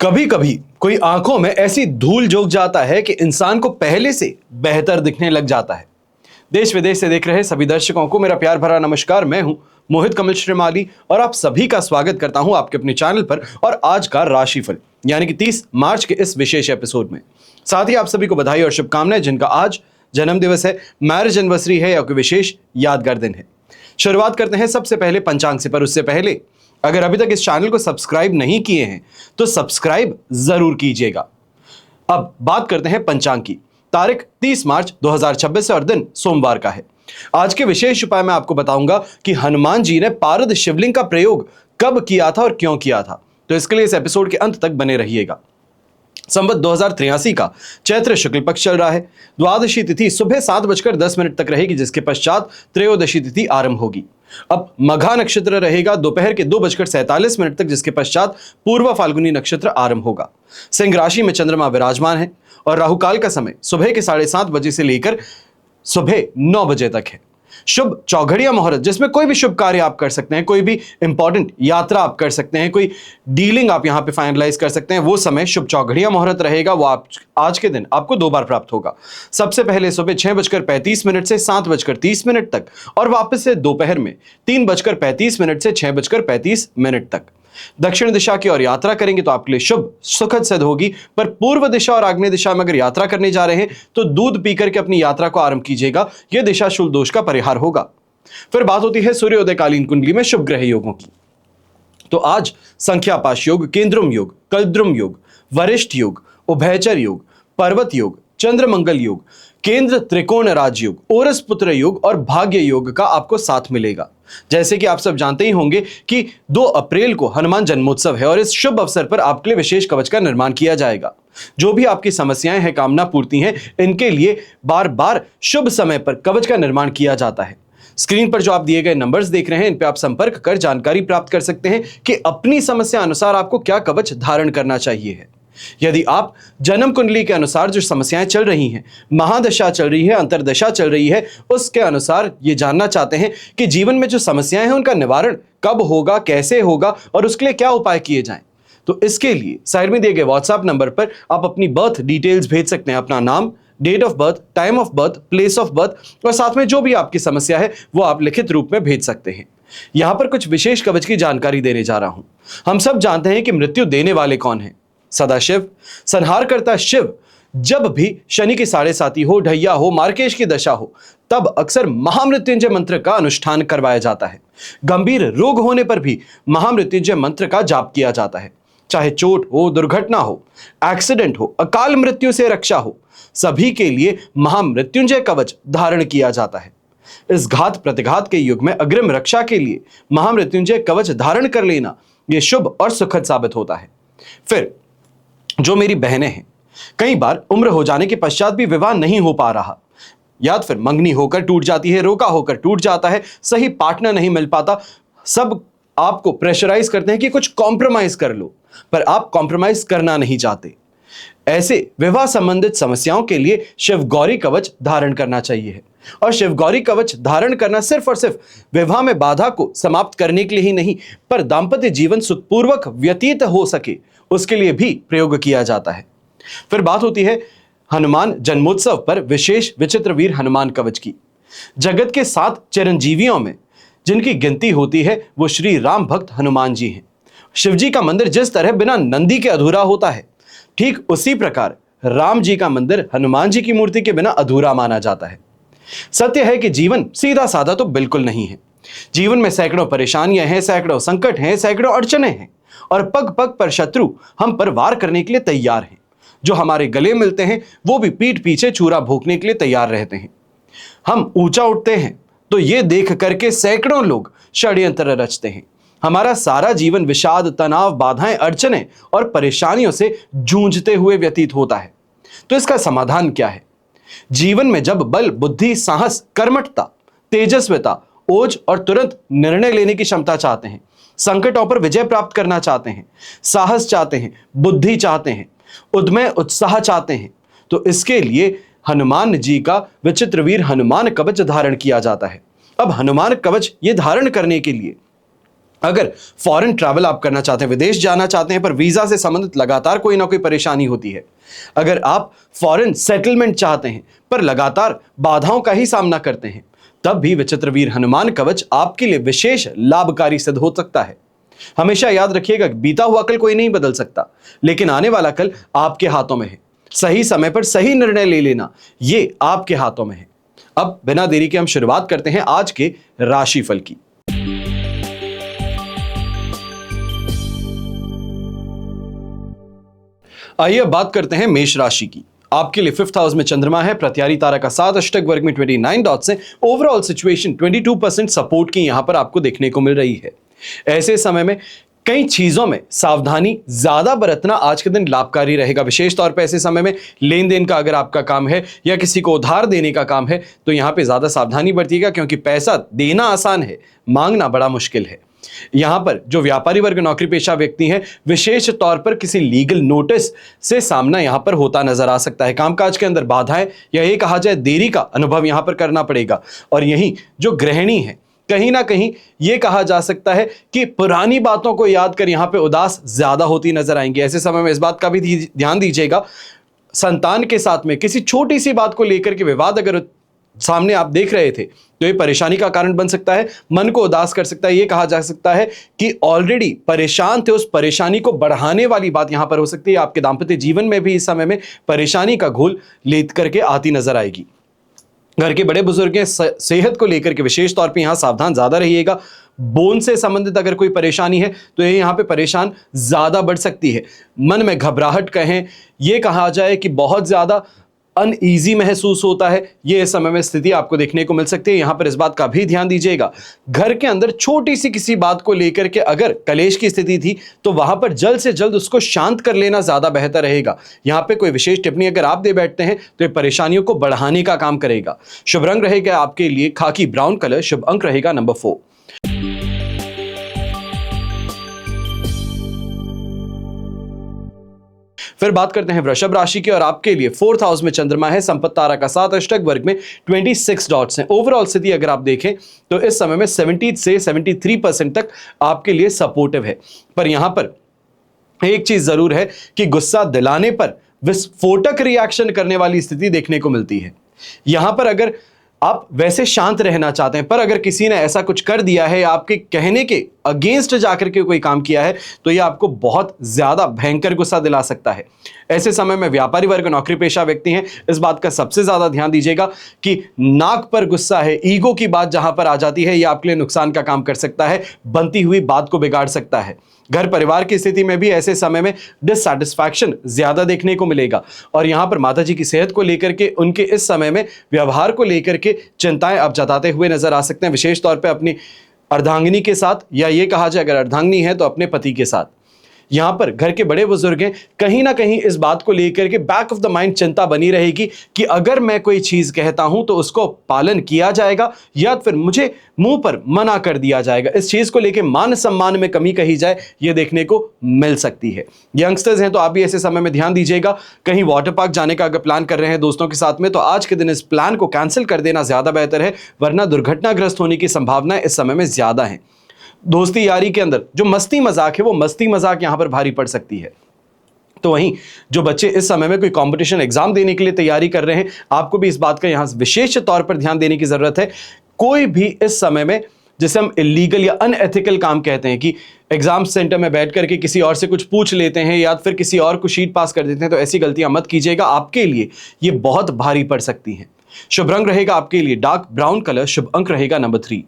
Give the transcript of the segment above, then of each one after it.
कभी कभी कोई आंखों में ऐसी धूल झोंक जाता है कि इंसान को पहले से बेहतर दिखने लग जाता है। देश विदेश से देख रहे सभी दर्शकों को मेरा प्यार भरा नमस्कार। मैं हूं मोहित कमल श्रीमाली और आप सभी का स्वागत करता हूं आपके अपने चैनल पर और आज का राशिफल यानी कि 30 मार्च के इस विशेष एपिसोड में। साथ ही आप सभी को बधाई और शुभकामनाएं जिनका आज जन्म दिवस है, मैरिज एनिवर्सरी है या कोई विशेष यादगार दिन है। शुरुआत करते हैं सबसे पहले पंचांग से, पर उससे पहले अगर अभी तक इस चैनल को सब्सक्राइब नहीं किए हैं तो सब्सक्राइब जरूर कीजिएगा। अब बात करते हैं पंचांग की। तारीख 30 मार्च 2026 है और दिन सोमवार का है। आज के विशेष उपाय में आपको बताऊंगा कि हनुमान जी ने पारद शिवलिंग का प्रयोग कब किया था और क्यों किया था, तो इसके लिए इस एपिसोड के अंत तक बने रहिएगा। संवत 2083 का चैत्र शुक्ल पक्ष चल रहा है। द्वादशी तिथि सुबह 7:10 तक रहेगी, जिसके पश्चात त्रयोदशी तिथि आरंभ होगी। अब मघा नक्षत्र रहेगा दोपहर के 2:47 तक, जिसके पश्चात पूर्व फाल्गुनी नक्षत्र आरंभ होगा। सिंह राशि में चंद्रमा विराजमान है और राहुकाल का समय सुबह के 7:30 बजे से लेकर सुबह 9 बजे तक है। शुभ चौघड़िया मुहूर्त, जिसमें कोई भी शुभ कार्य आप कर सकते हैं, कोई भी इंपॉर्टेंट यात्रा आप कर सकते हैं, कोई डीलिंग आप यहां पे फाइनलाइज कर सकते हैं, वो समय शुभ चौघड़िया मुहूर्त रहेगा। वो आप आज के दिन आपको 2 बार प्राप्त होगा। सबसे पहले सुबह 6:35 से 7:30 तक और वापस से दोपहर में 3:35 से 6:35 तक। दक्षिण दिशा की ओर यात्रा करेंगे तो आपके लिए शुभ सुखद सिद्ध होगी, पर पूर्व दिशा और आग्नेय दिशा में अगर यात्रा करने जा रहे हैं तो दूध पीकर के अपनी यात्रा को आरंभ कीजिएगा। यह दिशा शूल दोष का परिहार होगा। फिर बात होती है सूर्योदयकालीन कुंडली में शुभ ग्रह योगों की। तो आज संख्यापाश योग, केंद्रुम योग, कल्द्रुम योग, वरिष्ठ योग, उभयचर योग, पर्वत योग, चंद्रमंगल योग, केंद्र त्रिकोण राजयोग, ओरस पुत्र योग और भाग्य योग का आपको साथ मिलेगा। जैसे कि आप सब जानते ही होंगे कि 2 अप्रैल को हनुमान जन्मोत्सव है और इस शुभ अवसर पर आपके लिए विशेष कवच का निर्माण किया जाएगा। जो भी आपकी समस्याएं हैं, कामना पूर्ति हैं, इनके लिए बार बार शुभ समय पर कवच का निर्माण किया जाता है। स्क्रीन पर जो आप दिए गए नंबर्स देख रहे हैं, इन पे आप संपर्क कर जानकारी प्राप्त कर सकते हैं कि अपनी समस्या अनुसार आपको क्या कवच धारण करना चाहिए है। यदि आप जन्म कुंडली के अनुसार जो समस्याएं चल रही हैं, महादशा चल रही है, अंतरदशा चल रही है, उसके अनुसार ये जानना चाहते हैं कि जीवन में जो समस्याएं हैं उनका निवारण कब होगा, कैसे होगा और उसके लिए क्या उपाय किए जाएं, तो इसके लिए साइड में दिए गए व्हाट्सएप नंबर पर आप अपनी बर्थ डिटेल्स भेज सकते हैं। अपना नाम, date of birth, time of birth, place of birth और साथ में जो भी आपकी समस्या है वो आप लिखित रूप में भेज सकते हैं। यहां पर कुछ विशेष कवच की जानकारी देने जा रहा हूं। हम सब जानते हैं कि मृत्यु देने वाले कौन है? सदाशिव, संहार करता शिव। जब भी शनि की 7.5 हो, ढैया हो, मार्केश की दशा हो, तब अक्सर महामृत्युंजय मंत्र का अनुष्ठान करवाया जाता है। गंभीर रोग होने पर भी महामृत्युंजय मंत्र का जाप किया जाता है। चाहे चोट हो, दुर्घटना हो, एक्सीडेंट हो, अकाल मृत्यु से रक्षा हो, सभी के लिए महामृत्युंजय कवच धारण किया जाता है। इस घात प्रतिघात के युग में अग्रिम रक्षा के लिए महामृत्युंजय कवच धारण कर लेना यह शुभ और सुखद साबित होता है। फिर जो मेरी बहनें हैं, कई बार उम्र हो जाने के पश्चात भी विवाह नहीं हो पा रहा, या फिर मंगनी होकर टूट जाती है, रोका होकर टूट जाता है, सही पार्टनर नहीं मिल पाता, सब आपको प्रेशराइज करते हैं कि कुछ कॉम्प्रोमाइज कर लो, पर आप कॉम्प्रोमाइज करना नहीं चाहते। ऐसे विवाह संबंधित समस्याओं के लिए शिव गौरी कवच धारण करना चाहिए। और शिव गौरी कवच धारण करना सिर्फ और सिर्फ विवाह में बाधा को समाप्त करने के लिए ही नहीं, पर दांपत्य जीवन सुखपूर्वक व्यतीत हो सके उसके लिए भी प्रयोग किया जाता है। फिर बात होती है हनुमान जन्मोत्सव पर विशेष विचित्र वीर हनुमान कवच की। जगत के 7 चिरंजीवियों में जिनकी गिनती होती है वो श्री राम भक्त हनुमान जी हैं। शिवजी का मंदिर जिस तरह बिना नंदी के अधूरा होता है, ठीक उसी प्रकार राम जी का मंदिर हनुमान जी की मूर्ति के बिना अधूरा माना जाता है। सत्य है कि जीवन सीधा साधा तो बिल्कुल नहीं है। जीवन में सैकड़ों परेशानियां हैं, सैकड़ों संकट हैं, सैकड़ों अड़चने हैं और पग पग पर शत्रु हम पर वार करने के लिए तैयार हैं। जो हमारे गले मिलते हैं वो भी पीठ पीछे चूरा भोंकने के लिए तैयार रहते हैं। हम ऊंचा उठते हैं तो ये देख करके सैकड़ों लोग षड्यंत्र रचते हैं। हमारा सारा जीवन विषाद, तनाव, बाधाएं, अड़चने और परेशानियों से जूझते हुए व्यतीत होता है। तो इसका समाधान क्या है? जीवन में जब बल, बुद्धि, साहस, कर्मठता, तेजस्विता, ओज और तुरंत निर्णय लेने की क्षमता चाहते हैं, संकटों पर विजय प्राप्त करना चाहते हैं, साहस चाहते हैं, बुद्धि चाहते हैं, उद्यम उत्साह चाहते हैं, तो इसके लिए हनुमान जी का विचित्र वीर हनुमान कवच धारण किया जाता है। अब हनुमान कवच ये धारण करने के लिए अगर फॉरेन ट्रैवल आप करना चाहते हैं, विदेश जाना चाहते हैं, पर वीजा से संबंधित लगातार कोई ना कोई परेशानी होती है, अगर आप फॉरेन सेटलमेंट चाहते हैं पर लगातार बाधाओं का ही सामना करते हैं, तब भी विचित्रवीर हनुमान कवच आपके लिए विशेष लाभकारी सिद्ध हो सकता है। हमेशा याद रखिएगा, बीता हुआ कल कोई नहीं बदल सकता, लेकिन आने वाला कल आपके हाथों में है। सही समय पर सही निर्णय ले लेना, ये आपके हाथों में है। अब बिना देरी के हम शुरुआत करते हैं आज के राशिफल की। आइए अब बात करते हैं मेष राशि की। आपके लिए 5th हाउस में चंद्रमा है, प्रत्यारी तारा का 7 अष्टक वर्ग में 29 डॉट्स हैं। ओवरऑल सिचुएशन 22% सपोर्ट की यहां पर आपको देखने को मिल रही है। ऐसे समय में कई चीजों में सावधानी ज्यादा बरतना आज के दिन लाभकारी रहेगा। विशेष तौर पर ऐसे समय में लेन देन का अगर आपका काम है या किसी को उधार देने का काम है तो यहां पे ज्यादा सावधानी बरतिएगा, क्योंकि पैसा देना आसान है, मांगना बड़ा मुश्किल है। यहां पर जो व्यापारी वर्ग, नौकरी पेशा व्यक्ति हैं, विशेष तौर पर किसी लीगल नोटिस से सामना यहां पर होता नजर आ सकता है। कामकाज के अंदर बाधाएं या ये कहा जाए देरी का अनुभव यहां पर करना पड़ेगा। और यही जो गृहिणी है, कहीं ना कहीं यह कहा जा सकता है कि पुरानी बातों को याद कर यहां पे उदास ज्यादा होती नजर आएंगी। ऐसे समय में इस बात का भी ध्यान दीजिएगा, संतान के साथ में किसी छोटी सी बात को लेकर के विवाद अगर सामने आप देख रहे थे तो ये परेशानी का कारण बन सकता है, मन को उदास कर सकता है। ये कहा जा सकता है कि ऑलरेडी परेशान थे, उस परेशानी को बढ़ाने वाली बात यहां पर हो सकती है। आपके दांपत्य जीवन में भी इस समय में परेशानी का घोल लेत करके आती नजर आएगी। घर के बड़े बुजुर्ग के सेहत को लेकर के विशेष तौर पे यहां सावधान ज्यादा रहिएगा। बोन से संबंधित अगर कोई परेशानी है तो ये यहां पे परेशान ज्यादा बढ़ सकती है। मन में घबराहट कहें, ये कहा जाए कि बहुत ज्यादा अनईजी महसूस होता है, ये इस समय में स्थिति आपको देखने को मिल सकती है। यहां पर इस बात का भी ध्यान दीजिएगा, घर के अंदर छोटी सी किसी बात को लेकर के अगर कलेश की स्थिति थी तो वहां पर जल्द से जल्द उसको शांत कर लेना ज्यादा बेहतर रहेगा। यहां पे कोई विशेष टिप्पणी अगर आप दे बैठते हैं तो ये परेशानियों को बढ़ाने का काम करेगा। शुभ रंग रहेगा आपके लिए खाकी ब्राउन कलर, शुभ अंक रहेगा नंबर 4। फिर बात करते हैं वृषभ राशि की, और आपके लिए 4th हाउस में चंद्रमा है, संपत्ति तारा का 7 अष्टक वर्ग में 26 डॉट्स हैं। ओवरऑल स्थिति अगर आप देखें तो इस समय में 70 से 73% तक आपके लिए सपोर्टिव है। पर यहां पर एक चीज जरूर है कि गुस्सा दिलाने पर विस्फोटक रिएक्शन करने वाली स्थिति देखने को मिलती है। यहां पर अगर आप वैसे शांत रहना चाहते हैं, पर अगर किसी ने ऐसा कुछ कर दिया है, आपके कहने के अगेंस्ट जाकर के कोई काम किया है, तो यह आपको बहुत ज्यादा भयंकर गुस्सा दिला सकता है। ऐसे समय में व्यापारी वर्ग, नौकरी पेशा व्यक्ति हैं, इस बात का सबसे ज्यादा ध्यान दीजिएगा कि नाक पर गुस्सा है, ईगो की बात जहां पर आ जाती है, यह आपके लिए नुकसान का काम कर सकता है, बनती हुई बात को बिगाड़ सकता है। घर परिवार की स्थिति में भी ऐसे समय में डिससैटिस्फैक्शन ज्यादा देखने को मिलेगा। और यहां पर माता जी की सेहत को लेकर के, उनके इस समय में व्यवहार को लेकर के चिंताएं आप जताते हुए नजर आ सकते हैं, विशेष तौर पे अपनी अर्धांगिनी के साथ, या ये कहा जाए अगर अर्धांगिनी है तो अपने पति के साथ। यहां पर घर के बड़े बुजुर्ग हैं, कहीं ना कहीं इस बात को लेकर के बैक ऑफ द माइंड चिंता बनी रहेगी कि अगर मैं कोई चीज कहता हूं तो उसको पालन किया जाएगा या फिर मुझे मुंह पर मना कर दिया जाएगा। इस चीज को लेकर मान सम्मान में कमी कही जाए, यह देखने को मिल सकती है। यंगस्टर्स हैं तो आप भी ऐसे समय में ध्यान दीजिएगा, कहीं वाटर पार्क जाने का अगर प्लान कर रहे हैं दोस्तों के साथ में, तो आज के दिन इस प्लान को कैंसिल कर देना ज्यादा बेहतर है, वरना दुर्घटनाग्रस्त होने की संभावना इस समय में ज्यादा है। दोस्ती यारी के अंदर जो मस्ती मजाक है, वो मस्ती मजाक यहां पर भारी पड़ सकती है। तो वहीं जो बच्चे इस समय में कोई कंपटीशन एग्जाम देने के लिए तैयारी कर रहे हैं, आपको भी इस बात का यहां विशेष तौर पर ध्यान देने की जरूरत है। कोई भी इस समय में, जिसे हम इलीगल या अनएथिकल काम कहते हैं, कि एग्जाम सेंटर में बैठ करके किसी और से कुछ पूछ लेते हैं या फिर किसी और को शीट पास कर देते हैं, तो ऐसी गलतियां मत कीजिएगा, आपके लिए ये बहुत भारी पड़ सकती हैं। शुभ रंग रहेगा आपके लिए डार्क ब्राउन कलर, शुभ अंक रहेगा नंबर 3।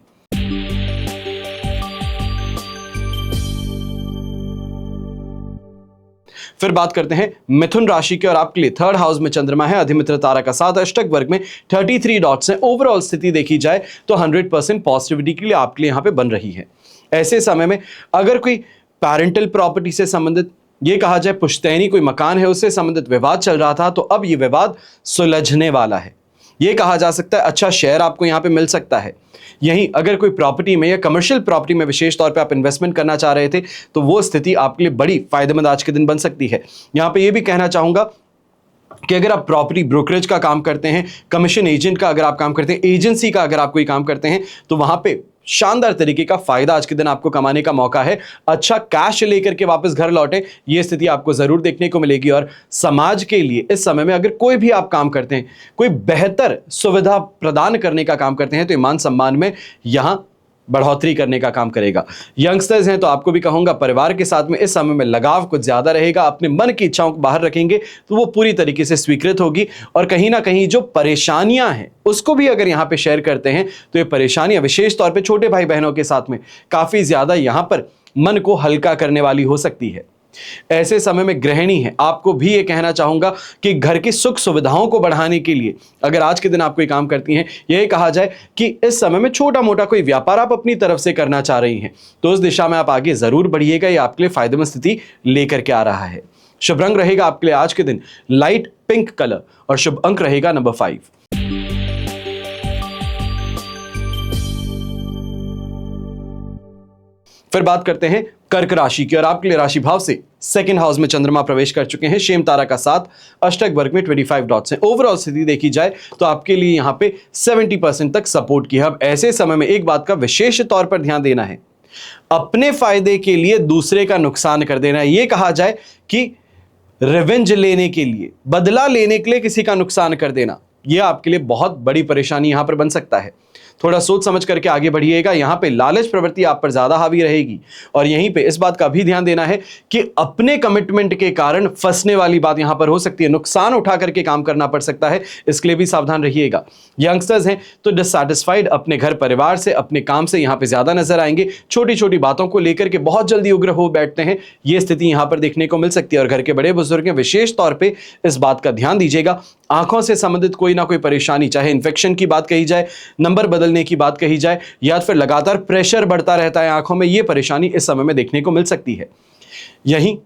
फिर बात करते हैं मिथुन राशि की, और आपके लिए 3rd हाउस में चंद्रमा है, अधिमित्र तारा का 7 अष्टक वर्ग में 33 डॉट्स हैं। ओवरऑल स्थिति देखी जाए तो 100% पॉजिटिविटी के लिए आपके लिए यहां पे बन रही है। ऐसे समय में अगर कोई पैरेंटल प्रॉपर्टी से संबंधित, ये कहा जाए पुश्तैनी कोई मकान है, उससे संबंधित विवाद चल रहा था, तो अब ये विवाद सुलझने वाला है। ये कहा जा सकता है अच्छा शेयर आपको यहां पे मिल सकता है। यहीं अगर कोई प्रॉपर्टी में या कमर्शियल प्रॉपर्टी में विशेष तौर पे आप इन्वेस्टमेंट करना चाह रहे थे, तो वो स्थिति आपके लिए बड़ी फायदेमंद आज के दिन बन सकती है। यहां पे ये भी कहना चाहूंगा कि अगर आप प्रॉपर्टी ब्रोकरेज का काम करते हैं, कमीशन एजेंट का अगर आप काम करते हैं, एजेंसी का अगर आप कोई काम करते हैं, तो वहां पे शानदार तरीके का फायदा आज के दिन आपको कमाने का मौका है। अच्छा कैश लेकर के वापस घर लौटे, ये स्थिति आपको जरूर देखने को मिलेगी। और समाज के लिए इस समय में अगर कोई भी आप काम करते हैं, कोई बेहतर सुविधा प्रदान करने का काम करते हैं, तो ईमान सम्मान में यहां बढ़ोतरी करने का काम करेगा। यंगस्टर्स हैं तो आपको भी कहूंगा परिवार के साथ में इस समय में लगाव कुछ ज्यादा रहेगा। अपने मन की इच्छाओं को बाहर रखेंगे तो वो पूरी तरीके से स्वीकृत होगी। और कहीं ना कहीं जो परेशानियां हैं उसको भी अगर यहां पे शेयर करते हैं तो ये परेशानियां विशेष तौर पे छोटे भाई बहनों के साथ में काफी ज्यादा यहां पर मन को हल्का करने वाली हो सकती है। ऐसे समय में गृहिणी है, आपको भी ये कहना चाहूंगा कि घर की सुख सुविधाओं को बढ़ाने के लिए अगर आज के दिन आप कोई काम करती हैं, यही कहा जाए कि इस समय में छोटा मोटा कोई व्यापार आप अपनी तरफ से करना चाह रही हैं, तो उस दिशा में आप आगे जरूर बढ़िएगा। ये आपके लिए फायदेमंद स्थिति लेकर के आ रहा है। शुभ रंग रहेगा आपके लिए आज के दिन लाइट पिंक कलर और शुभ अंक रहेगा नंबर 5। फिर बात करते हैं कर्क राशि की और आपके लिए राशि भाव से सेकंड हाउस में चंद्रमा प्रवेश कर चुके हैं। शेम तारा का साथ अष्टक वर्ग में 25 डॉट्स हैं। ओवरऑल स्थिति देखी जाए तो आपके लिए यहां पे 70% तक सपोर्ट की है। अब ऐसे समय में एक बात का विशेष तौर पर ध्यान देना है, अपने फायदे के लिए दूसरे का नुकसान कर देना। यह कहा जाए कि रिवेंज लेने के लिए, बदला लेने के लिए किसी का नुकसान कर देना, यह आपके लिए बहुत बड़ी परेशानी यहां पर बन सकता है। थोड़ा सोच समझ करके आगे बढ़िएगा। यहां पे लालच प्रवृत्ति आप पर ज्यादा हावी रहेगी। और यहीं पे इस बात का भी ध्यान देना है कि अपने कमिटमेंट के कारण फंसने वाली बात यहां पर हो सकती है, नुकसान उठा करके काम करना पड़ सकता है, इसके लिए भी सावधान रहिएगा। यंगस्टर्स हैं तो डिससैटिस्फाइड अपने घर परिवार से, अपने काम से यहां पर ज्यादा नजर आएंगे। छोटी छोटी बातों को लेकर के बहुत जल्दी उग्र हो बैठते हैं, यह स्थिति यहां पर देखने को मिल सकती है। और घर के बड़े बुजुर्ग विशेष तौर पर इस बात का ध्यान दीजिएगा, आंखों से संबंधित कोई ना कोई परेशानी, चाहे इन्फेक्शन की बात कही जाए, नंबर बदलने की बात कही जाए, या फिर लगातार प्रेशर बढ़ता रहता है आंखों में, यह परेशानी इस समय में देखने को मिल सकती है। यही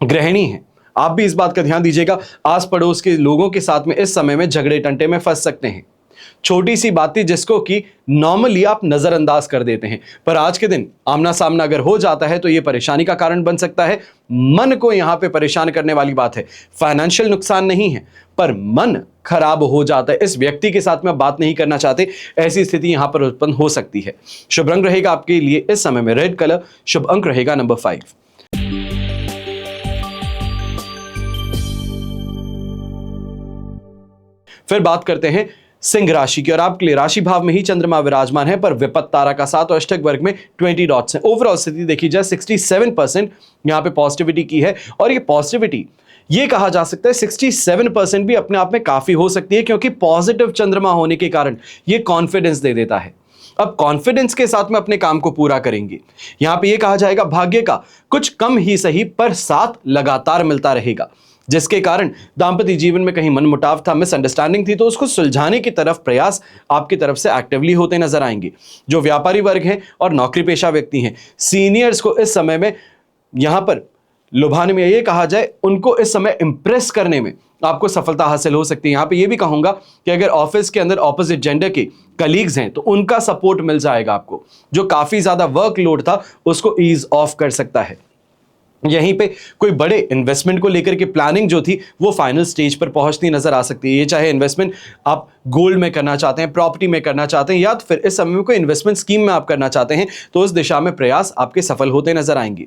गृहिणी है, आप भी इस बात का ध्यान दीजिएगा, आस पड़ोस के लोगों के साथ में इस समय में झगड़े टंटे में फंस सकते हैं। छोटी सी बातें जिसको कि नॉर्मली आप नजरअंदाज कर देते हैं, पर आज के दिन आमना सामना अगर हो जाता है तो यह परेशानी का कारण बन सकता है। मन को यहां पे परेशान करने वाली बात है। फाइनेंशियल नुकसान नहीं है, पर मन खराब हो जाता है। इस व्यक्ति के साथ में बात नहीं करना चाहते, ऐसी स्थिति यहां पर उत्पन्न हो सकती है। शुभ रंग रहेगा आपके लिए इस समय में रेड कलर, शुभ अंक रहेगा नंबर 5। फिर बात करते हैं सिंह राशि की और आपके लिए राशि भाव में ही चंद्रमा विराजमान है, पर विपत्त तारा का साथ और अष्टक वर्ग में 20 डॉट्स हैं। ओवरऑल स्थिति देखी जाए 67% यहां पे पॉजिटिविटी की है। और ये पॉजिटिविटी, ये कहा जा सकता है 67% भी अपने आप में काफी हो सकती है, क्योंकि पॉजिटिव चंद्रमा होने के कारण ये कॉन्फिडेंस दे देता है। अब कॉन्फिडेंस के साथ में अपने काम को पूरा करेंगे। यहां पे ये कहा जाएगा भाग्य का कुछ कम ही सही पर साथ लगातार मिलता रहेगा, जिसके कारण दांपत्य जीवन में कहीं मनमुटाव था, मिसअंडरस्टैंडिंग थी, तो उसको सुलझाने की तरफ प्रयास आपकी तरफ से एक्टिवली होते नजर आएंगे। जो व्यापारी वर्ग हैं और नौकरी पेशा व्यक्ति हैं, सीनियर्स को इस समय में यहां पर लुभाने में, ये कहा जाए उनको इस समय इंप्रेस करने में आपको सफलता हासिल हो सकती है। यहां पे ये भी कहूंगा कि अगर ऑफिस के अंदर ऑपोजिट जेंडर के कलीग्स हैं तो उनका सपोर्ट मिल जाएगा आपको, जो काफी ज्यादा वर्कलोड था उसको ईज ऑफ कर सकता है। यहीं पे कोई बड़े इन्वेस्टमेंट को लेकर के प्लानिंग जो थी वो फाइनल स्टेज पर पहुंचती नजर आ सकती है। ये चाहे इन्वेस्टमेंट आप गोल्ड में करना चाहते हैं, प्रॉपर्टी में करना चाहते हैं, या तो फिर इस समय में कोई इन्वेस्टमेंट स्कीम में आप करना चाहते हैं, तो उस दिशा में प्रयास आपके सफल होते नजर आएंगे।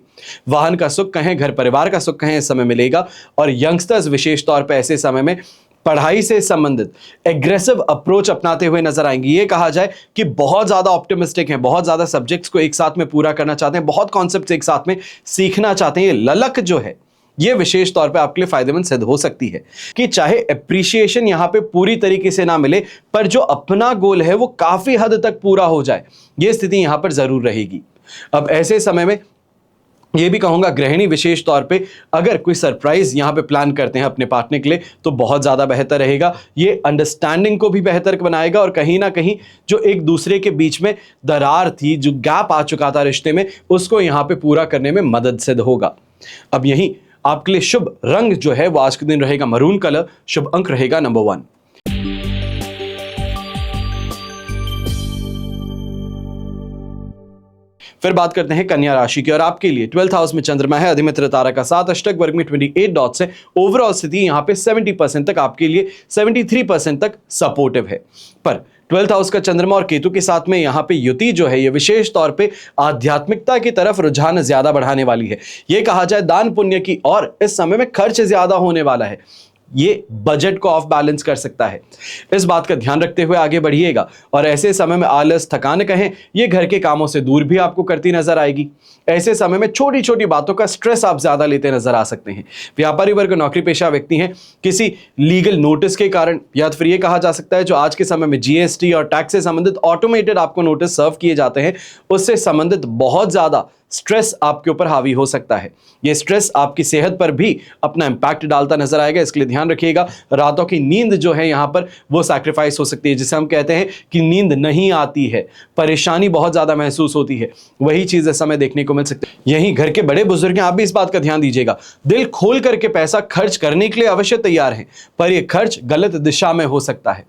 वाहन का सुख कहें, घर परिवार का सुख कहें, इस समय मिलेगा। और यंगस्टर्स विशेष तौर पर ऐसे समय में पढ़ाई से संबंधित एग्रेसिव अप्रोच अपनाते हुए नजर आएंगे। ये कहा जाए कि बहुत ज्यादा ऑप्टिमिस्टिक हैं, बहुत ज्यादा सब्जेक्ट्स को एक साथ में पूरा करना चाहते हैं, बहुत कॉन्सेप्ट्स एक साथ में सीखना चाहते हैं। ये ललक जो है ये विशेष तौर पे आपके लिए फायदेमंद सिद्ध हो सकती है कि चाहे एप्रिसिएशन यहां पे पूरी तरीके से ना मिले, पर जो अपना गोल है वो काफी हद तक पूरा हो जाए, ये स्थिति यहां पर जरूर रहेगी। अब ऐसे समय में ये भी कहूंगा गृहिणी विशेष तौर पे अगर कोई सरप्राइज यहां पे प्लान करते हैं अपने पार्टनर के लिए तो बहुत ज़्यादा बेहतर रहेगा। ये अंडरस्टैंडिंग को भी बेहतर बनाएगा और कहीं ना कहीं जो एक दूसरे के बीच में दरार थी, जो गैप आ चुका था रिश्ते में, उसको यहां पे पूरा करने में मदद सिद्ध होगा। अब यही आपके लिए शुभ रंग जो है वो आज के दिन रहेगा मरून कलर, शुभ अंक रहेगा नंबर 1। फिर बात करते हैं कन्या राशि की और आपके लिए 12th हाउस में चंद्रमा है, अधिमित्र तारा का साथ, अष्टक वर्ग में 28 डॉट्स है। ओवरऑल स्थिति यहां पे 70% तक आपके लिए, 73% तक सपोर्टिव है। पर 12th हाउस का चंद्रमा और केतु के साथ में यहाँ पे युति जो है ये विशेष तौर पे आध्यात्मिकता की तरफ रुझान ज्यादा बढ़ाने वाली है। ये कहा जाए दान पुण्य की, और इस समय में खर्च ज्यादा होने वाला है। ये बजट को ऑफ बैलेंस कर सकता है। इस बात का ध्यान रखते हुए आगे बढ़िएगा। और ऐसे समय में आलस, थकान कहें, ये घर के कामों से दूर भी आपको करती नजर आएगी। ऐसे समय में छोटी छोटी बातों का स्ट्रेस आप ज्यादा लेते नजर आ सकते हैं। व्यापारी वर्ग, नौकरी पेशा व्यक्ति हैं, किसी लीगल नोटिस के कारण, या फिर ये कहा जा सकता है जो आज के समय में जीएसटी और टैक्स से संबंधित ऑटोमेटेड आपको नोटिस सर्व किए जाते हैं, उससे संबंधित बहुत ज्यादा स्ट्रेस आपके ऊपर हावी हो सकता है। यह स्ट्रेस आपकी सेहत पर भी अपना इंपैक्ट डालता नजर आएगा, इसके लिए ध्यान रखिएगा। रातों की नींद जो है यहां पर वो सैक्रिफाइस हो सकती है, जिसे हम कहते हैं कि नींद नहीं आती है, परेशानी बहुत ज्यादा महसूस होती है, वही चीज इस समय देखने को मिल सकती है। यहीं घर के बड़े बुजुर्ग हैं, आप भी इस बात का ध्यान दीजिएगा। दिल खोल करके पैसा खर्च करने के लिए अवश्य तैयार हैं, पर यह खर्च गलत दिशा में हो सकता है।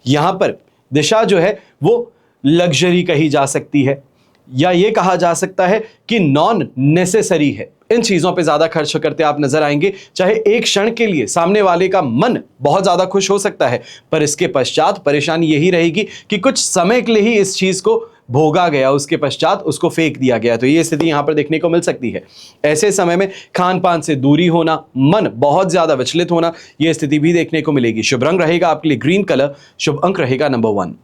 यहां पर दिशा जो है वो लग्जरी कही जा सकती है, या ये कहा जा सकता है कि नॉन नेसेसरी है। इन चीजों पे ज्यादा खर्च करते आप नजर आएंगे। चाहे एक क्षण के लिए सामने वाले का मन बहुत ज्यादा खुश हो सकता है, पर इसके पश्चात परेशानी यही रहेगी कि कुछ समय के लिए ही इस चीज को भोगा गया, उसके पश्चात उसको फेंक दिया गया। तो ये स्थिति यहां पर देखने को मिल सकती है। ऐसे समय में खान पान से दूरी होना, मन बहुत ज्यादा विचलित होना, यह स्थिति भी देखने को मिलेगी। शुभ रंग रहेगा आपके लिए ग्रीन कलर, शुभ अंक रहेगा नंबर 1।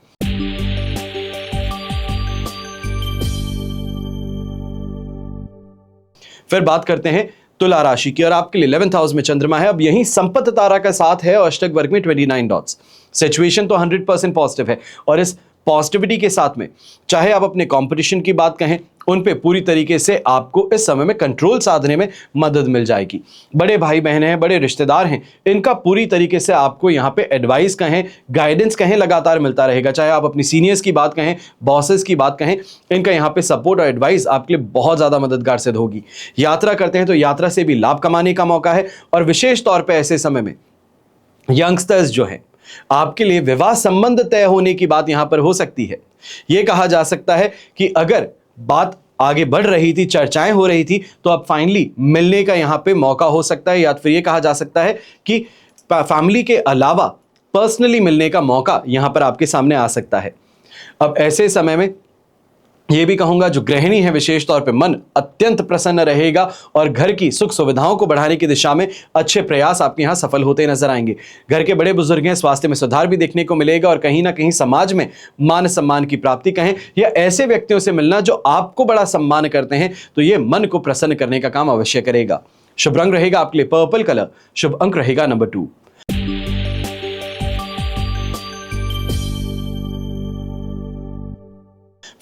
फिर बात करते हैं तुला राशि की, और आपके लिए 11th हाउस में चंद्रमा है। अब यही संपत्ति तारा का साथ है और अष्टक वर्ग में 29 डॉट्स। सिचुएशन तो 100% पॉजिटिव है, और इस पॉजिटिविटी के साथ में चाहे आप अपने कंपटीशन की बात कहें, उन पे पूरी तरीके से आपको इस समय में कंट्रोल साधने में मदद मिल जाएगी। बड़े भाई बहन हैं, बड़े रिश्तेदार हैं, इनका पूरी तरीके से आपको यहाँ पे एडवाइस कहें, गाइडेंस कहें, लगातार मिलता रहेगा। चाहे आप अपनी सीनियर्स की बात कहें, बॉसेस की बात कहें, इनका यहाँ पे सपोर्ट और एडवाइस आपके लिए बहुत ज़्यादा मददगार सिद्ध होगी। यात्रा करते हैं तो यात्रा से भी लाभ कमाने का मौका है, और विशेष तौर पर ऐसे समय में यंगस्टर्स जो हैं, आपके लिए विवाह संबंध तय होने की बात यहां पर हो सकती है। यह कहा जा सकता है कि अगर बात आगे बढ़ रही थी, चर्चाएं हो रही थी, तो अब फाइनली मिलने का यहां पे मौका हो सकता है, या फिर यह कहा जा सकता है कि फैमिली के अलावा पर्सनली मिलने का मौका यहां पर आपके सामने आ सकता है। अब ऐसे समय में यह भी कहूंगा, जो गृहिणी है विशेष तौर पे मन अत्यंत प्रसन्न रहेगा, और घर की सुख सुविधाओं को बढ़ाने की दिशा में अच्छे प्रयास आपके यहां सफल होते नजर आएंगे। घर के बड़े बुजुर्ग हैं, स्वास्थ्य में सुधार भी देखने को मिलेगा, और कहीं ना कहीं समाज में मान सम्मान की प्राप्ति कहें, या ऐसे व्यक्तियों से मिलना जो आपको बड़ा सम्मान करते हैं, तो यह मन को प्रसन्न करने का काम अवश्य करेगा। शुभ रंग रहेगा आपके लिए पर्पल कलर, शुभ अंक रहेगा नंबर 2।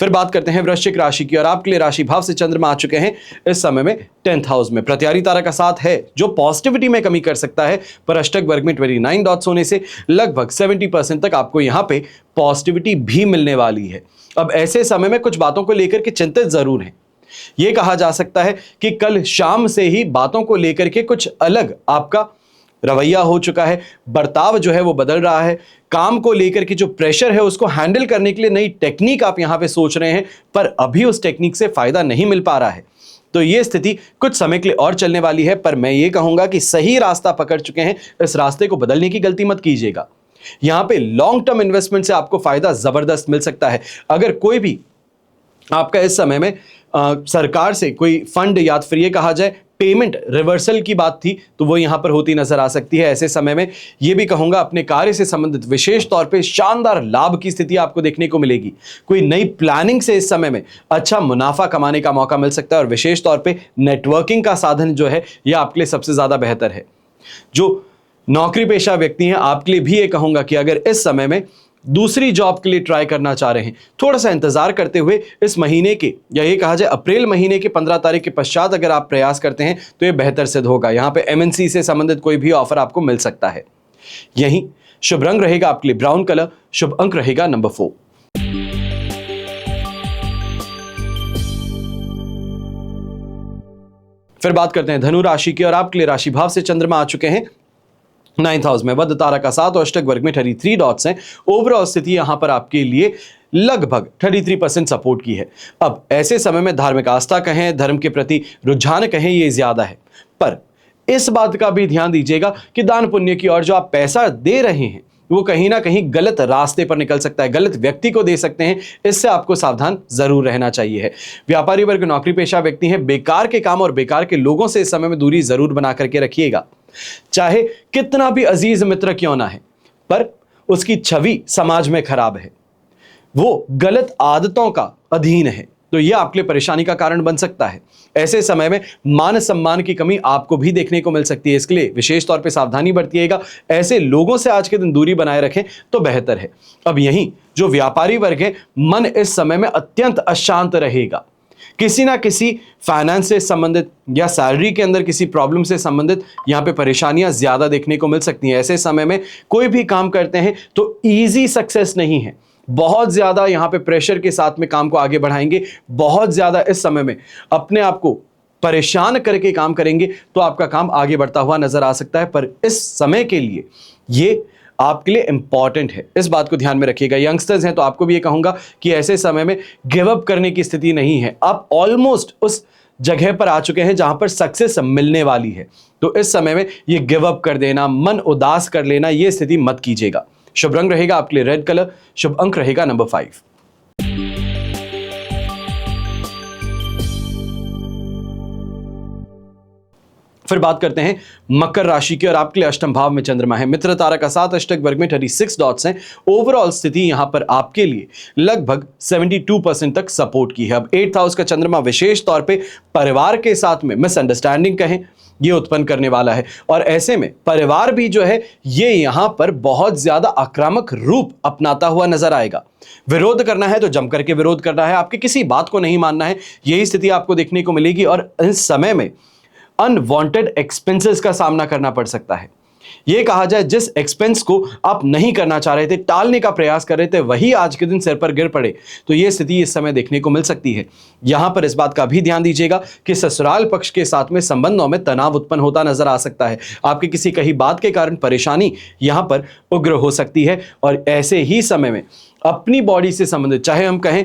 फिर बात करते हैं वृश्चिक राशि की, और आपके लिए राशि भाव से चंद्रमा आ चुके हैं इस समय में 10th हाउस में। प्रत्यारी तारा का साथ है जो पॉजिटिविटी में कमी कर सकता है, पर अष्टक वर्ग में 29 डॉट्स होने से लगभग 70% तक आपको यहां पे पॉजिटिविटी भी मिलने वाली है। अब ऐसे समय में कुछ बातों को लेकर के चिंतित जरूर हैं। यह कहा जा सकता है कि कल शाम से ही बातों को लेकर के कुछ अलग आपका रवैया हो चुका है, बर्ताव जो है वो बदल रहा है। काम को लेकर के जो प्रेशर है उसको हैंडल करने के लिए नई टेक्निक आप यहां पे सोच रहे हैं, पर अभी उस टेक्निक से फायदा नहीं मिल पा रहा है। तो ये स्थिति कुछ समय के लिए और चलने वाली है, पर मैं ये कहूंगा कि सही रास्ता पकड़ चुके हैं, इस रास्ते को बदलने की गलती मत कीजिएगा। यहां पे लॉन्ग टर्म इन्वेस्टमेंट से आपको फायदा जबरदस्त मिल सकता है। अगर कोई भी आपका इस समय में सरकार से कोई फंड या फिर ये कहा जाए पेमेंट रिवर्सल की बात थी, तो वो यहां पर होती नजर आ सकती है। ऐसे समय में ये भी कहूंगा अपने कार्य से संबंधित विशेष तौर पे शानदार लाभ की स्थिति आपको देखने को मिलेगी। कोई नई प्लानिंग से इस समय में अच्छा मुनाफा कमाने का मौका मिल सकता है, और विशेष तौर पे नेटवर्किंग का साधन जो है यह आपके लिए सबसे ज्यादा बेहतर है। जो नौकरी पेशा व्यक्ति हैं, आपके लिए भी ये कहूंगा कि अगर इस समय में दूसरी जॉब के लिए ट्राई करना चाह रहे हैं, थोड़ा सा इंतजार करते हुए इस महीने के, या ये कहा जाए अप्रैल महीने के 15 तारीख के पश्चात अगर आप प्रयास करते हैं तो ये बेहतर सिद्ध होगा। यहां पे एमएनसी से संबंधित कोई भी ऑफर आपको मिल सकता है। यही शुभ रंग रहेगा आपके लिए ब्राउन कलर, शुभ अंक रहेगा नंबर 4। फिर बात करते हैं धनु राशि की, और आपके लिए राशि भाव से चंद्रमा आ चुके हैं 9th हाउस में। वध तारा का साथ और अष्टक वर्ग में 33 डॉट्स हैं। ओवरऑल स्थिति यहां पर आपके लिए लगभग 33% सपोर्ट की है। अब ऐसे समय में धार्मिक आस्था कहें, धर्म के प्रति रुझान कहें, ये ज्यादा है, पर इस बात का भी ध्यान दीजिएगा कि दान पुण्य की ओर जो आप पैसा दे रहे हैं वो कहीं ना कहीं गलत रास्ते पर निकल सकता है, गलत व्यक्ति को दे सकते हैं। इससे आपको सावधान जरूर रहना चाहिए है। व्यापारी वर्ग, नौकरी पेशा व्यक्ति हैं, बेकार के काम और बेकार के लोगों से इस समय में दूरी जरूर बना करके रखिएगा। चाहे कितना भी अजीज मित्र क्यों ना है, पर उसकी छवि समाज में खराब है, वो गलत आदतों का अधीन है, तो यह आपके लिए परेशानी का कारण बन सकता है। ऐसे समय में मान सम्मान की कमी आपको भी देखने को मिल सकती है, इसके लिए विशेष तौर पे सावधानी बरतिएगा। ऐसे लोगों से आज के दिन दूरी बनाए रखें तो बेहतर है। अब यहीं जो व्यापारी वर्ग है, मन इस समय में अत्यंत अशांत रहेगा। किसी ना किसी फाइनेंस से संबंधित या सैलरी के अंदर किसी प्रॉब्लम से संबंधित यहां पे परेशानियां ज्यादा देखने को मिल सकती हैं। ऐसे समय में कोई भी काम करते हैं तो इजी सक्सेस नहीं है, बहुत ज्यादा यहां पे प्रेशर के साथ में काम को आगे बढ़ाएंगे, बहुत ज्यादा इस समय में अपने आप को परेशान करके काम करेंगे तो आपका काम आगे बढ़ता हुआ नजर आ सकता है। पर इस समय के लिए ये आपके लिए इंपॉर्टेंट है, इस बात को ध्यान में रखिएगा। यंगस्टर्स हैं तो आपको भी ये कहूंगा कि ऐसे समय में गिव अप करने की स्थिति नहीं है, आप ऑलमोस्ट उस जगह पर आ चुके हैं जहां पर सक्सेस मिलने वाली है। तो इस समय में ये गिव अप कर देना, मन उदास कर लेना, ये स्थिति मत कीजिएगा। शुभ रंग रहेगा आपके लिए रेड कलर, शुभ अंक रहेगा नंबर 5। फिर बात करते हैं मकर राशि की और आपके लिए अष्टम भाव में चंद्रमा है। मित्र तारा का 7 अष्टक वर्ग में 36 डॉट्स हैं। ओवरऑल स्थिति यहां पर आपके लिए लगभग 72% तक सपोर्ट की है। अब 8th हाउस का चंद्रमा विशेष तौर पे परिवार के साथ में मिसअंडरस्टैंडिंग कहें ये उत्पन्न करने वाला है, और ऐसे में परिवार भी जो है ये यहां पर बहुत ज्यादा आक्रामक रूप अपनाता हुआ नजर आएगा। विरोध करना है तो जम करके विरोध करना है, आपकी किसी बात को नहीं मानना है, यही स्थिति आपको देखने को मिलेगी। और इस समय में अनवांटेड एक्सपेंसेस का सामना करना पड़ सकता है। यह कहा जाए जिस एक्सपेंस को आप नहीं करना चाह रहे थे, टालने का प्रयास कर रहे थे, वही आज के दिन सिर पर गिर पड़े, तो यह स्थिति इस समय देखने को मिल सकती है। यहां पर इस बात का भी ध्यान दीजिएगा कि ससुराल पक्ष के साथ में संबंधों में तनाव उत्पन्न होता नजर आ सकता है। आपकी किसी कही बात के कारण परेशानी यहां पर उग्र हो सकती है। और ऐसे ही समय में अपनी बॉडी से संबंधित, चाहे हम कहें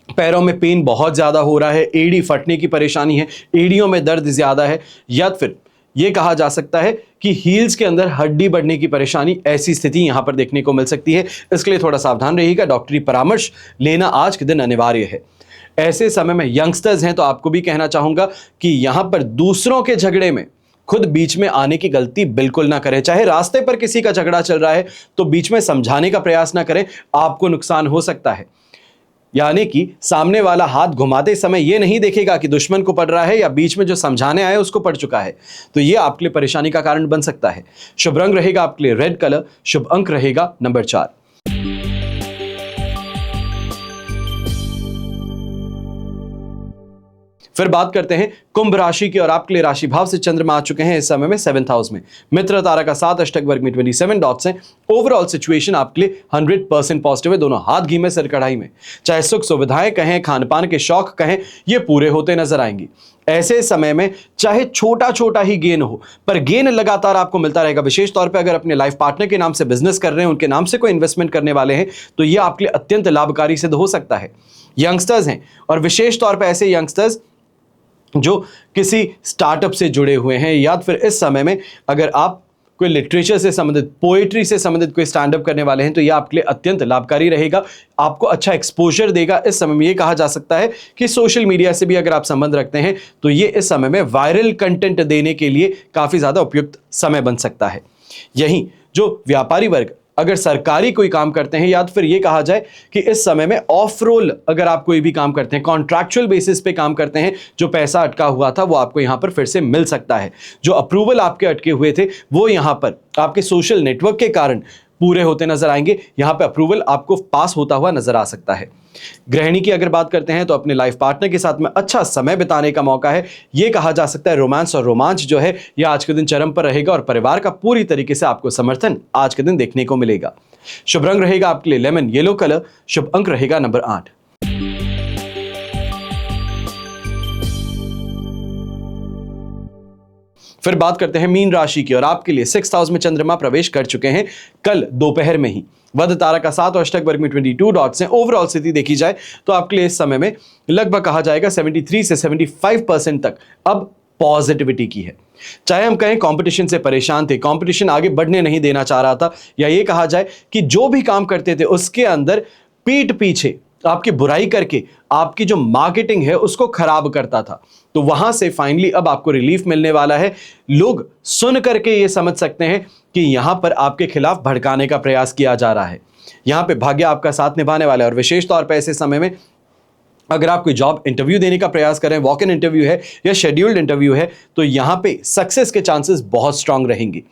पैरों में पेन बहुत ज्यादा हो रहा है, एड़ी फटने की परेशानी है, एड़ियों में दर्द ज्यादा है, या फिर यह कहा जा सकता है कि हील्स के अंदर हड्डी बढ़ने की परेशानी, ऐसी स्थिति यहां पर देखने को मिल सकती है। इसके लिए थोड़ा सावधान रहिएगा, डॉक्टरी परामर्श लेना आज के दिन अनिवार्य है। ऐसे समय में यंगस्टर्स हैं तो आपको भी कहना चाहूंगा कि यहां पर दूसरों के झगड़े में खुद बीच में आने की गलती बिल्कुल ना करें। चाहे रास्ते पर किसी का झगड़ा चल रहा है तो बीच में समझाने का प्रयास ना करें, आपको नुकसान हो सकता है। यानी कि सामने वाला हाथ घुमाते समय यह नहीं देखेगा कि दुश्मन को पड़ रहा है या बीच में जो समझाने आए उसको पड़ चुका है, तो यह आपके लिए परेशानी का कारण बन सकता है। शुभ रंग रहेगा आपके लिए रेड कलर, शुभ अंक रहेगा नंबर 4। फिर बात करते हैं कुंभ राशि की और आपके लिए राशि भाव से चंद्रमा आ चुके हैं इस समय में 7th हाउस में। मित्र तारा का 7 अष्टक वर्ग में 27 डॉट्स हैं। ओवरऑल सिचुएशन आपके लिए 100% पॉजिटिव है। दोनों हाथ घी में सिर कढ़ाई में, चाहे सुख सुविधाएं कहें, खान पान के शौक कहें, ये पूरे होते नजर आएंगे। ऐसे समय में चाहे छोटा छोटा ही गेन हो, पर गेन लगातार आपको मिलता रहेगा। विशेष तौर पे अगर अपने लाइफ पार्टनर के नाम से बिजनेस कर रहे हैं, उनके नाम से कोई इन्वेस्टमेंट करने वाले हैं, तो यह आपके लिए अत्यंत लाभकारी सिद्ध हो सकता है। यंगस्टर्स हैं और विशेष तौर पर ऐसे यंगस्टर्स जो किसी स्टार्टअप से जुड़े हुए हैं, या फिर इस समय में अगर आप कोई लिटरेचर से संबंधित, पोएट्री से संबंधित कोई स्टैंड अप करने वाले हैं, तो यह आपके लिए अत्यंत लाभकारी रहेगा, आपको अच्छा एक्सपोजर देगा। इस समय में यह कहा जा सकता है कि सोशल मीडिया से भी अगर आप संबंध रखते हैं तो ये इस समय में वायरल कंटेंट देने के लिए काफी ज्यादा उपयुक्त समय बन सकता है। यहीं जो व्यापारी वर्ग अगर सरकारी कोई काम करते हैं, या तो फिर यह कहा जाए कि इस समय में ऑफ रोल अगर आप कोई भी काम करते हैं, कॉन्ट्रैक्चुअल बेसिस पे काम करते हैं, जो पैसा अटका हुआ था वो आपको यहां पर फिर से मिल सकता है। जो अप्रूवल आपके अटके हुए थे वो यहां पर आपके सोशल नेटवर्क के कारण पूरे होते नजर आएंगे। यहां पे अप्रूवल आपको पास होता हुआ नजर आ सकता है। गृहिणी की अगर बात करते हैं तो अपने लाइफ पार्टनर के साथ में अच्छा समय बिताने का मौका है। यह कहा जा सकता है रोमांस और रोमांच जो है यह आज के दिन चरम पर रहेगा और परिवार का पूरी तरीके से आपको समर्थन आज के दिन देखने को मिलेगा। शुभ रंग रहेगा आपके लिए लेमन येलो कलर, शुभ अंक रहेगा नंबर 8। फिर बात करते हैं मीन राशि की और आपके लिए 6th हाउस में चंद्रमा प्रवेश कर चुके हैं कल दोपहर में ही। वध तारा का 7 अष्टक वर्ग में 22 डॉट्स हैं। ओवरऑल स्थिति देखी जाए तो आपके लिए इस समय में लगभग कहा जाएगा 73 से 75% तक अब पॉजिटिविटी की है। चाहे हम कहें कंपटीशन से परेशान थे, कंपटीशन आगे बढ़ने नहीं देना चाह रहा था, या ये कहा जाए कि जो भी काम करते थे उसके अंदर पीठ पीछे आपकी बुराई करके आपकी जो मार्केटिंग है उसको खराब करता था, तो वहां से फाइनली अब आपको रिलीफ मिलने वाला है। लोग सुन करके ये समझ सकते हैं कि यहां पर आपके खिलाफ भड़काने का प्रयास किया जा रहा है। यहां पे भाग्य आपका साथ निभाने वाला है। और विशेष तौर पर ऐसे समय में अगर आप कोई जॉब इंटरव्यू देने का प्रयास कर रहे हैं, वॉक इन इंटरव्यू है या शेड्यूल्ड इंटरव्यू है, तो यहां पे सक्सेस के चांसेस बहुत स्ट्रांग रहेंगे।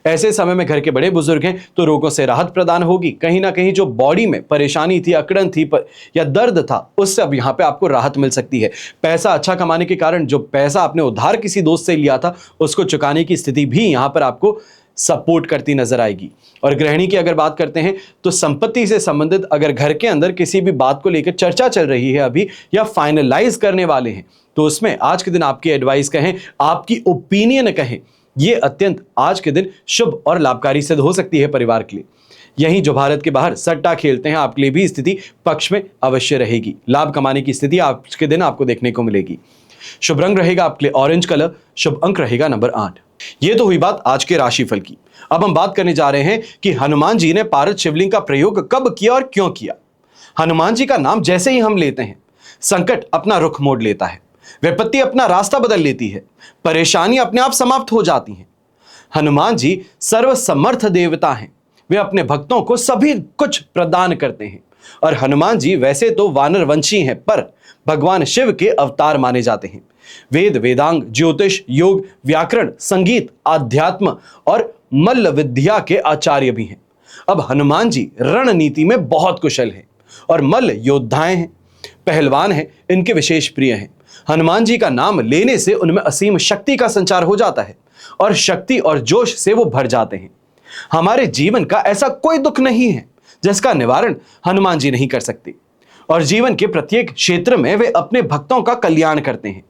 ऐसे समय में घर के बड़े बुजुर्ग हैं तो रोगों से राहत प्रदान होगी। कहीं ना कहीं जो बॉडी में परेशानी थी, अकड़न थी या दर्द था, उससे अब यहां पे आपको राहत मिल सकती है। पैसा अच्छा कमाने के कारण जो पैसा आपने उधार किसी दोस्त से लिया था उसको चुकाने की स्थिति भी यहां पर आपको सपोर्ट करती नजर आएगी। और गृहिणी की अगर बात करते हैं तो संपत्ति से संबंधित अगर घर के अंदर किसी भी बात को लेकर चर्चा चल रही है अभी, या फाइनलाइज करने वाले हैं, तो उसमें आज के दिन आपकी एडवाइस कहें, आपकी ओपिनियन कहें, ये अत्यंत आज के दिन शुभ और लाभकारी सिद्ध हो सकती है परिवार के लिए। यहीं जो भारत के बाहर सट्टा खेलते हैं, आपके लिए भी स्थिति पक्ष में अवश्य रहेगी। लाभ कमाने की स्थिति आज के दिन आपको देखने को मिलेगी। शुभ रंग रहेगा आपके लिए ऑरेंज कलर, शुभ अंक रहेगा नंबर 8। ये तो हुई बात आज के राशिफल की। अब हम बात करने जा रहे हैं कि हनुमान जी ने पारद शिवलिंग का प्रयोग कब किया और क्यों किया। हनुमान जी का नाम जैसे ही हम लेते हैं, संकट अपना रुख मोड़ लेता है, विपत्ति अपना रास्ता बदल लेती है, परेशानी अपने आप समाप्त हो जाती हैं। हनुमान जी सर्वसमर्थ देवता हैं। वे अपने भक्तों को सभी कुछ प्रदान करते हैं। और हनुमान जी वैसे तो वानर वंशी हैं, पर भगवान शिव के अवतार माने जाते हैं। वेद, वेदांग, ज्योतिष, योग, व्याकरण, संगीत, आध्यात्म और मल्ल विद्या के आचार्य भी हैं। अब हनुमान जी रणनीति में बहुत कुशल हैं और मल्ल योद्धाएं हैं, पहलवान हैं, इनके विशेष प्रिय हैं। हनुमान जी का नाम लेने से उनमें असीम शक्ति का संचार हो जाता है और शक्ति और जोश से वो भर जाते हैं। हमारे जीवन का ऐसा कोई दुख नहीं है जिसका निवारण हनुमान जी नहीं कर सकते, और जीवन के प्रत्येक क्षेत्र में वे अपने भक्तों का कल्याण करते हैं।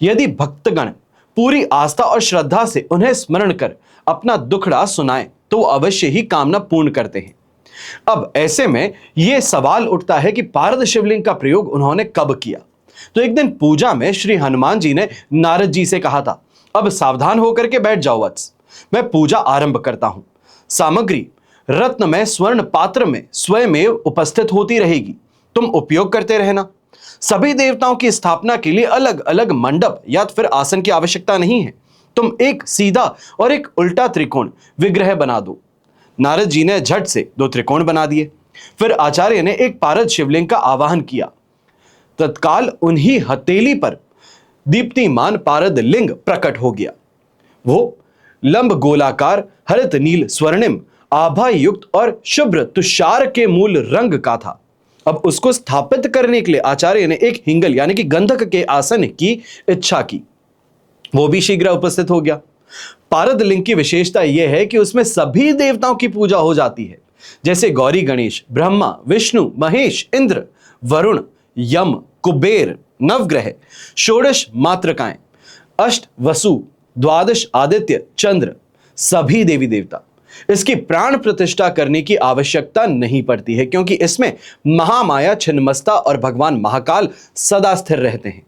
यदि भक्तगण पूरी आस्था और श्रद्धा से उन्हें स्मरण कर अपना दुखड़ा सुनाएं तो वो अवश्य ही कामना पूर्ण करते हैं। अब ऐसे में यह सवाल उठता है कि पारद शिवलिंग का प्रयोग उन्होंने कब किया। तो एक दिन पूजा में श्री हनुमान जी ने नारद जी से कहा था, अब सावधान होकर के बैठ जाओ वत्स, मैं पूजा आरंभ करता हूं। सामग्री रत्न में स्वर्ण पात्र में स्वयं उपस्थित होती रहेगी, तुम उपयोग करते रहना। सभी देवताओं की स्थापना के लिए अलग अलग मंडप या फिर आसन की आवश्यकता नहीं है, तुम एक सीधा और एक उल्टा त्रिकोण विग्रह बना दो। नारद जी ने झट से 2 त्रिकोण बना दिए। फिर आचार्य ने एक पारद शिवलिंग का आवाहन किया। तत्काल उन्हीं हथेली पर दीप्तिमान पारद लिंग प्रकट हो गया। वो लंब गोलाकार, हरित नील स्वर्णिम, आभा युक्त और शुभ्र तुषार के मूल रंग का था। अब उसको स्थापित करने के लिए आचार्य ने एक हिंगल यानी कि गंधक के आसन की इच्छा की। वो भी शीघ्र उपस्थित हो गया। पारद लिंग की विशेषता यह है कि उसमें सभी देवताओं की पूजा हो जाती है, जैसे गौरी गणेश, ब्रह्मा, विष्णु, महेश, इंद्र, वरुण, यम, कुबेर, नवग्रह, षोडश मातृकाएं, अष्ट वसु, द्वादश आदित्य, चंद्र, सभी देवी देवता। इसकी प्राण प्रतिष्ठा करने की आवश्यकता नहीं पड़ती है, क्योंकि इसमें महामाया, छिन्नमस्ता और भगवान महाकाल सदा स्थिर रहते हैं।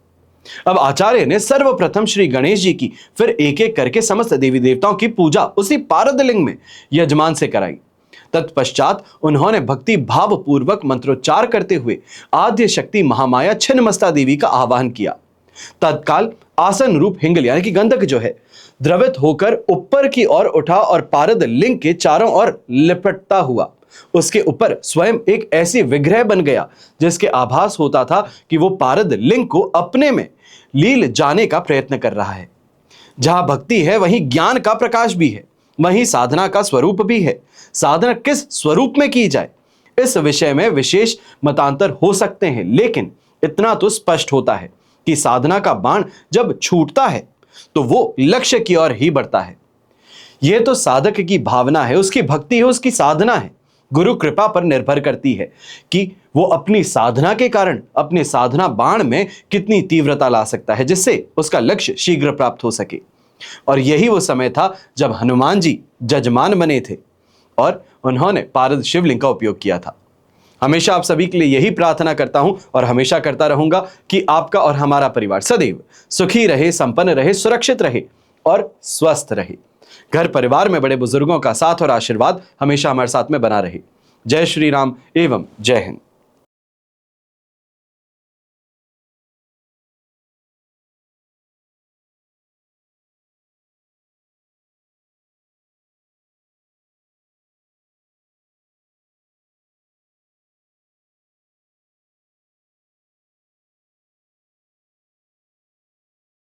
अब आचार्य ने सर्वप्रथम श्री गणेश जी की, फिर एक एक करके समस्त देवी देवताओं की पूजा उसी पारद लिंग में यजमान से कराई। तत्पश्चात उन्होंने भक्ति भाव पूर्वक मंत्रोच्चार करते हुए आद्य शक्ति महामाया छिन्नमस्ता देवी का आह्वान किया। तत्काल आसन रूप हिंगल यानी कि गंधक जो है द्रवित होकर ऊपर की ओर उठा और पारद लिंग के चारों ओर लिपटता हुआ उसके ऊपर स्वयं एक ऐसी विग्रह बन गया जिसके आभास होता था कि वो पारद लिंग को अपने में लील जाने का प्रयत्न कर रहा है। जहां भक्ति है वहीं ज्ञान का प्रकाश भी है, वहीं साधना का स्वरूप भी है। साधना किस स्वरूप में की जाए, इस विषय में विशेष मतांतर हो सकते हैं, लेकिन इतना तो स्पष्ट होता है कि साधना का बाण जब छूटता है तो वो लक्ष्य की ओर ही बढ़ता है। यह तो साधक की भावना है, उसकी भक्ति है, उसकी साधना है। गुरु कृपा पर निर्भर करती है कि वो अपनी साधना के कारण अपने साधना बाण में कितनी तीव्रता ला सकता है, जिससे उसका लक्ष्य शीघ्र प्राप्त हो सके। और यही वो समय था जब हनुमान जी जजमान बने थे और उन्होंने पारद शिवलिंग का उपयोग किया था। हमेशा आप सभी के लिए यही प्रार्थना करता हूं और हमेशा करता रहूंगा कि आपका और हमारा परिवार सदैव सुखी रहे, संपन्न रहे, सुरक्षित रहे और स्वस्थ रहे। घर परिवार में बड़े बुजुर्गों का साथ और आशीर्वाद हमेशा हमारे साथ में बना रहे। जय श्री राम एवं जय हिंद।